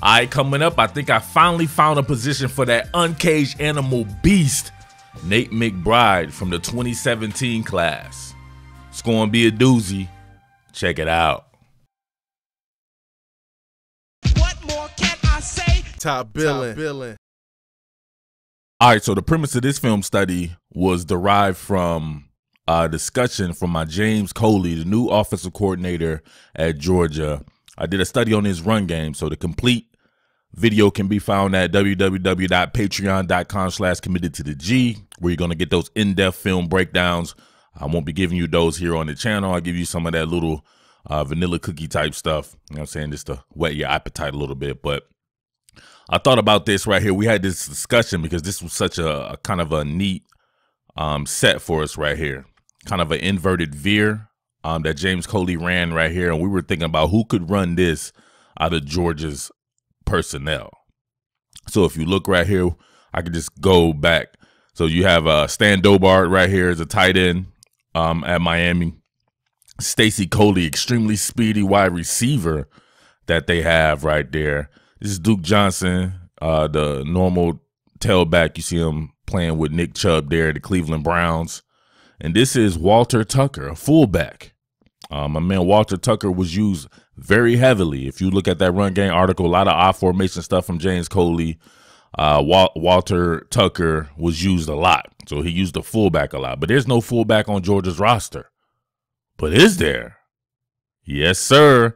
All right, coming up, I think I finally found a position for that uncaged animal beast, Nate McBride from the 2017 class. It's going to be a doozy. Check it out. What more can I say? Top Billin. All right, so the premise of this film study was derived from a discussion from my James Coley, the new offensive coordinator at Georgia. I did a study on his run game, so the complete video can be found at www.patreon.com/committed to the G, where you're going to get those in-depth film breakdowns. I won't be giving you those here on the channel. I'll give you some of that little vanilla cookie type stuff. You know what I'm saying? Just to whet your appetite a little bit. But I thought about this right here. We had this discussion because this was such a kind of a neat set for us right here. Kind of an inverted veer that James Coley ran right here. And we were thinking about who could run this out of Georgia's personnel. So if you look right here, I could just go back. So you have Stan Dobart right here as a tight end at Miami. Stacy Coley, extremely speedy wide receiver that they have right there. This is Duke Johnson, the normal tailback. You see him playing with Nick Chubb there, the Cleveland Browns. And this is Walter Tucker, a fullback. My man Walter Tucker was used very heavily. If you look at that run game article, a lot of I formation stuff from James Coley. Walter Tucker was used a lot. So he used the fullback a lot. But there's no fullback on Georgia's roster. But is there? Yes, sir.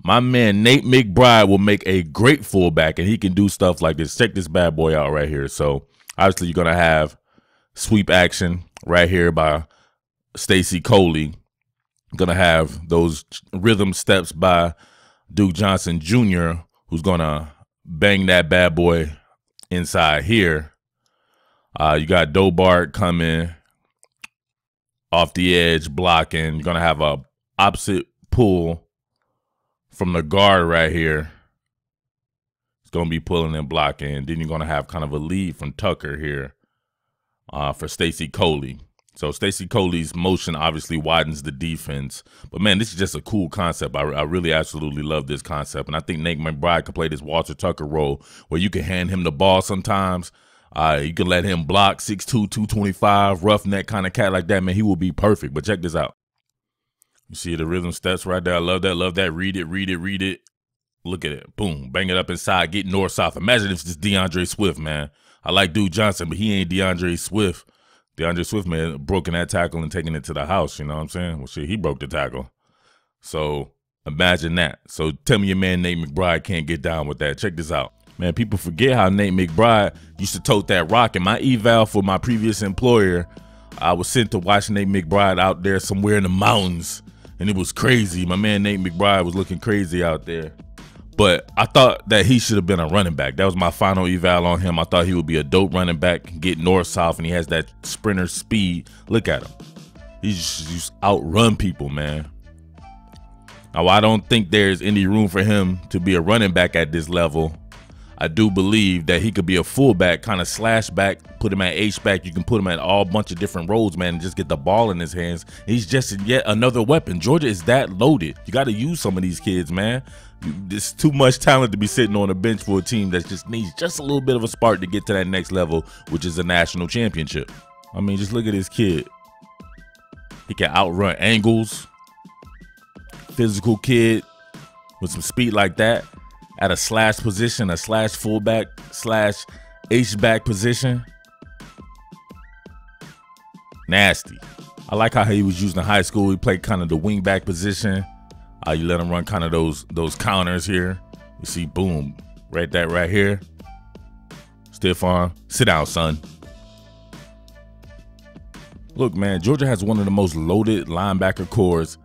My man Nate McBride will make a great fullback, and he can do stuff like this. Check this bad boy out right here. So obviously you're going to have sweep action right here by Stacy Coley. Going to have those rhythm steps by Duke Johnson Jr., who's going to bang that bad boy inside here. You got Dobart coming off the edge blocking. You're going to have a opposite pull from the guard right here. It's going to be pulling and blocking. Then you're going to have kind of a lead from Tucker here for Stacy Coley. So Stacy Coley's motion obviously widens the defense. But, man, this is just a cool concept. I really absolutely love this concept. And I think Nate McBride could play this Walter Tucker role where you can hand him the ball sometimes. You can let him block 6'2", 225, roughneck kind of cat like that. Man, he will be perfect. But check this out. You see the rhythm steps right there. I love that. Love that. Read it, read it, read it. Look at it. Boom. Bang it up inside. Get north-south. Imagine if it's DeAndre Swift, man. I like Duke Johnson, but he ain't DeAndre Swift. DeAndre Swift, man, broken that tackle and taking it to the house. You know what I'm saying? Well, shit, he broke the tackle. So imagine that. So tell me your man Nate McBride can't get down with that. Check this out. Man, people forget how Nate McBride used to tote that rock. In my eval for my previous employer, I was sent to watch Nate McBride out there somewhere in the mountains. And it was crazy. My man Nate McBride was looking crazy out there. But I thought that he should have been a running back. That was my final eval on him. I thought he would be a dope running back, get north-south, and he has that sprinter speed. Look at him. He just outrun people, man. Now, I don't think there's any room for him to be a running back at this level. I do believe that he could be a fullback, kind of slash back, put him at H-back. You can put him at all bunch of different roles, man, and just get the ball in his hands. He's just yet another weapon. Georgia is that loaded. You got to use some of these kids, man. There's too much talent to be sitting on a bench for a team that just needs just a little bit of a spark to get to that next level, which is a national championship. I mean, just look at this kid. He can outrun angles. Physical kid with some speed like that. At a slash position, a slash fullback, slash H-back position. Nasty. I like how he was used in high school. He played kind of the wing back position. You let him run kind of those counters here. You see, boom, right here. Stiff arm. Sit down, son. Look, man, Georgia has one of the most loaded linebacker cores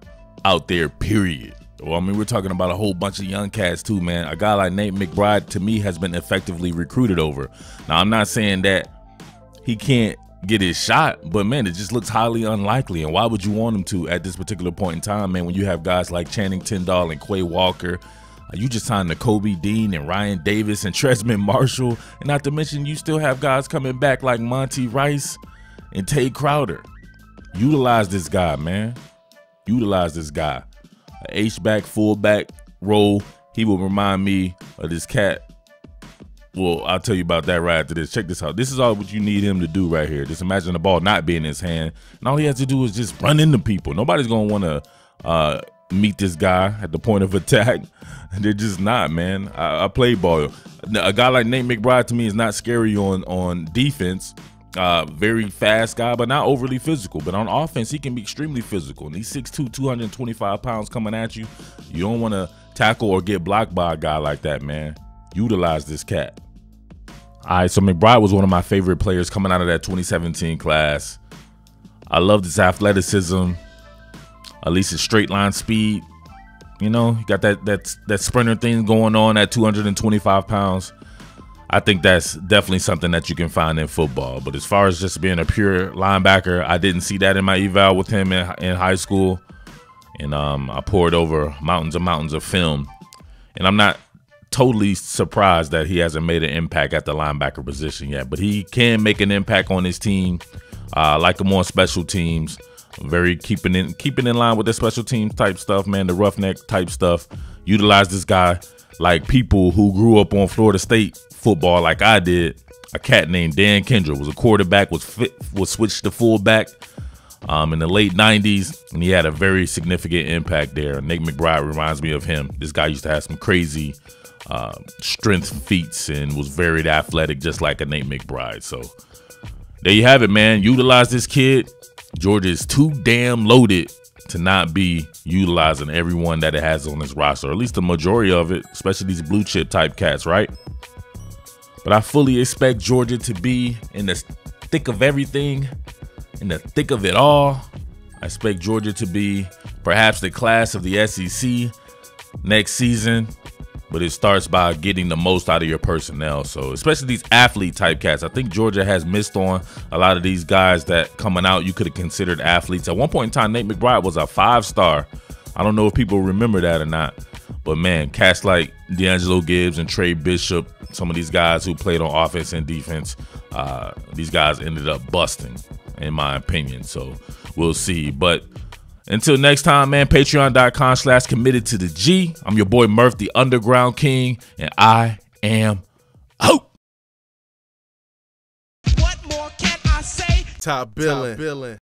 out there, period. Well, I mean, we're talking about a whole bunch of young cats too, man. A guy like Nate McBride, to me, has been effectively recruited over. Now, I'm not saying that he can't get his shot, but, man, it just looks highly unlikely. And why would you want him to at this particular point in time, man, when you have guys like Channing Tindall and Quay Walker? You just signed to Kobe Dean and Ryan Davis and Tresman Marshall. And not to mention, you still have guys coming back like Monty Rice and Tay Crowder. Utilize this guy, man. Utilize this guy. H-back, fullback role. he will remind me of this cat. Well, I'll tell you about that right after this. Check this out. This is all what you need him to do right here. Just imagine the ball not being in his hand, and all he has to do is just run into people. Nobody's gonna want to meet this guy at the point of attack. They're just not, man. I play ball. A guy like Nate McBride to me is not scary on defense. Very fast guy, but not overly physical. But on offense, he can be extremely physical. And he's 6'2", 225 pounds coming at you. You don't want to tackle or get blocked by a guy like that, man. Utilize this cat. All right, so McBride was one of my favorite players coming out of that 2017 class. I loved his athleticism, at least his straight line speed. You know, he got that sprinter thing going on at 225 pounds. I think that's definitely something that you can find in football. But as far as just being a pure linebacker, I didn't see that in my eval with him in high school. And I poured over mountains and mountains of film. And I'm not totally surprised that he hasn't made an impact at the linebacker position yet, but he can make an impact on his team. I like him on special teams. Very keeping in line with the special teams type stuff, man. The roughneck type stuff. Utilize this guy like people who grew up on Florida State football like I did. A cat named Dan Kendra was a quarterback, was switched to fullback in the late 90s, and he had a very significant impact there. Nate McBride reminds me of him. This guy used to have some crazy strength feats and was very athletic, just like a Nate McBride. So there you have it, man. Utilize this kid. Georgia is too damn loaded to not be utilizing everyone that it has on this roster, or at least the majority of it, especially these blue chip type cats, right? But I fully expect Georgia to be in the thick of everything, in the thick of it all. I expect Georgia to be perhaps the class of the SEC next season, but it starts by getting the most out of your personnel. So especially these athlete type cats, I think Georgia has missed on a lot of these guys that coming out you could have considered athletes. At one point in time, Nate McBride was a 5-star. I don't know if people remember that or not, but man, cats like D'Angelo Gibbs and Trey Bishop, some of these guys who played on offense and defense, these guys ended up busting, in my opinion. So we'll see. But until next time, man, patreon.com/committed to the G. I'm your boy Murf, the Underground King, and I am out. What more can I say? Top Billin.